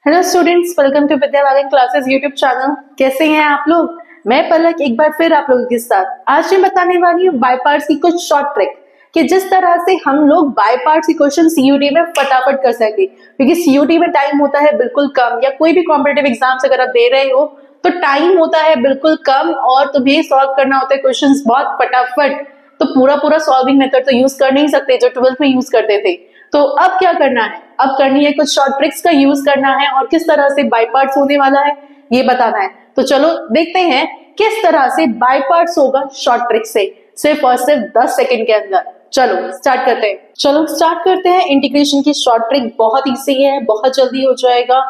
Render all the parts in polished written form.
Hello students, welcome to Vidya Vagan classes YouTube channel. कैसे हैं आप लोग? मैं पलक एक बार फिर आप लोगों के साथ आज मैं बताने वाली हूँ बाय पार्ट्स की कुछ शॉर्ट ट्रिक कि जिस तरह से हम लोग बाय पार्ट्स की क्वेश्चन सीयूटी में फटाफट कर सके, क्योंकि सीयूटी में टाइम होता है बिल्कुल कम, या कोई भी कॉम्पिटेटिव एग्जाम्स अगर आप दे रहे हो तो टाइम होता है बिल्कुल कम और तुम्हें सॉल्व करना होता है क्वेश्चन बहुत फटाफट। तो पूरा सॉल्विंग मेथड तो यूज कर नहीं सकते जो 12th में यूज करते थे। तो अब क्या करना है? अब करनी है कुछ शॉर्ट ट्रिक्स का यूज करना है और किस तरह से बाय पार्ट्स होने वाला है ये बताना है। तो चलो देखते हैं किस तरह से बाय पार्ट्स होगा शॉर्ट ट्रिक से, सिर्फ और सिर्फ 10 सेकंड के अंदर। चलो स्टार्ट करते हैं। इंटीग्रेशन की शॉर्ट ट्रिक बहुत इजी है, बहुत जल्दी हो जाएगा,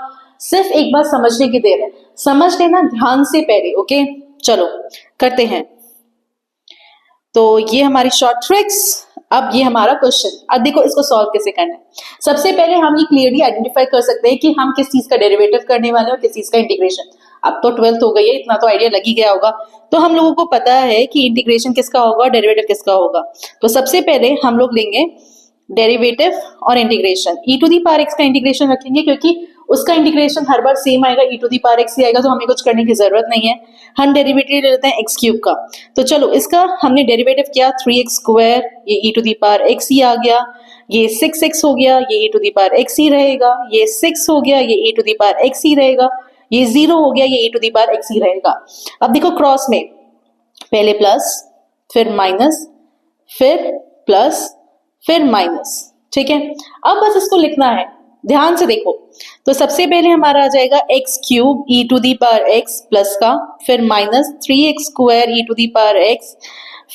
सिर्फ एक बार समझने की देर है। समझ लेना ध्यान से पहले, ओके? चलो करते हैं। तो ये हमारी शॉर्ट ट्रिक्स, अब ये हमारा क्वेश्चन। अब देखो इसको सॉल्व कैसे करना है। सबसे पहले हम ये क्लियरली आइडेंटिफाई कर सकते हैं कि हम किस चीज का डेरिवेटिव करने वाले हैं और किस चीज का इंटीग्रेशन। अब तो 12th हो गई है, इतना तो आइडिया लग ही गया होगा। तो हम लोगों को पता है कि इंटीग्रेशन किसका होगा और डेरिवेटिव किसका होगा। तो सबसे पहले हम लोग लेंगे डेरिवेटिव और integration. e to the power x का इंटीग्रेशन रखेंगे क्योंकि उसका इंटीग्रेशन हर बार सेम आएगा, e to the power x ही आएगा, तो हमें कुछ करने की जरूरत नहीं है। हम डेरिवेटिव ले लेते हैं x क्यूब का। तो चलो इसका हमने डेरिवेटिव किया 3x स्क्वायर, ये e to the power x ही आ गया। ये 6x हो गया, ये e to the power x ही रहेगा। ये 6 हो गया, ये e to the power x ही रहेगा। ये 0 हो गया, ये e to the power x ही रहेगा। अब देखो क्रॉस में पहले प्लस, फिर माइनस, फिर प्लस, फिर माइनस, ठीक है। अब बस इसको लिखना है, ध्यान से देखो। तो सबसे पहले हमारा आ जाएगा x cube e to the power x plus का, फिर minus 3x square e to the power x,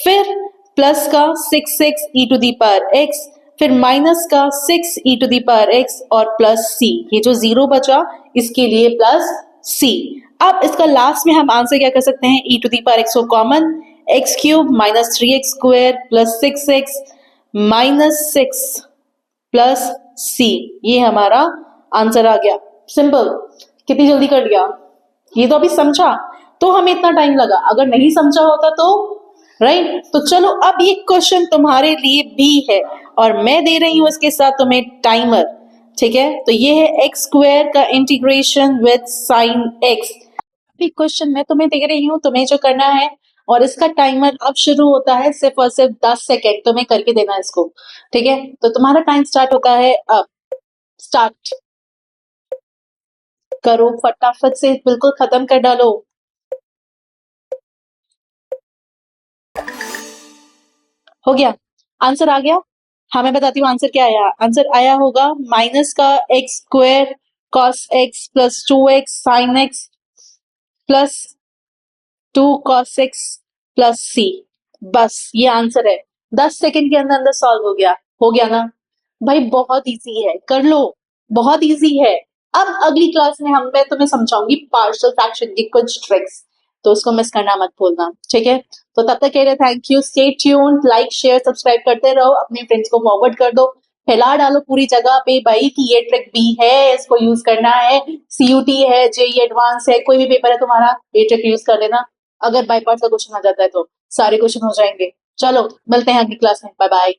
फिर प्लस का 6x e to the power x, फिर माइनस का 6 e to the power x और प्लस c। ये जो 0 बचा इसके लिए प्लस c। अब इसका लास्ट में हम आंसर क्या कर सकते हैं? e to the power x को common, x cube minus 3x square plus 6x minus 6 plus c, ये हमारा आंसर आ गया। सिंपल, कितनी जल्दी कर लिया। ये तो अभी समझा तो हमें इतना टाइम लगा, अगर नहीं समझा होता तो राइट। तो चलो अब ये क्वेश्चन तुम्हारे लिए भी है और मैं दे रही हूं इसके साथ तुम्हें टाइमर, ठीक है। तो ये है x स्क्वायर का इंटीग्रेशन विद साइन x। अभी क्वेश्चन मैं तुम्हें दे रही हूँ, तुम्हें जो करना है, और इसका टाइमर अब शुरू होता है सिर्फ और सिर्फ 10 सेकेंड तुम्हें करके देना है इसको, ठीक है। तो तुम्हारा टाइम स्टार्ट होता है अब। स्टार्ट करो फटाफट से, बिल्कुल खत्म कर डालो। हो गया? आंसर आ गया? हाँ मैं बताती हूँ आंसर क्या आया। आंसर आया होगा माइनस का x square cos x plus 2x sin x plus 2 cos x plus c। बस ये आंसर है। 10 सेकंड के अंदर अंदर सॉल्व हो गया ना भाई? बहुत इजी है, कर लो, बहुत इजी है। अब अगली क्लास में मैं तुम्हें समझाऊंगी पार्शियल फ्रैक्शन की कुछ ट्रिक्स, तो उसको मिस करना मत भूलना, ठीक है। तो तब तक कह रहे thank you, stay tuned, like share subscribe करते रहो, अपने फ्रेंड्स को फॉरवर्ड कर दो, फैला डालो पूरी जगह पे भाई कि ये ट्रिक भी है, इसको यूज करना है। सीयूटी है, जेई एडवांस है, कोई भी पेपर है तुम्हारा, ये ट्रिक यूज कर लेना। अगर बाय पार्ट्स का क्वेश्चन आ जाता है तो सारे क्वेश्चन हो जाएंगे। चलो मिलते हैं अगली क्लास में, बाय बाय।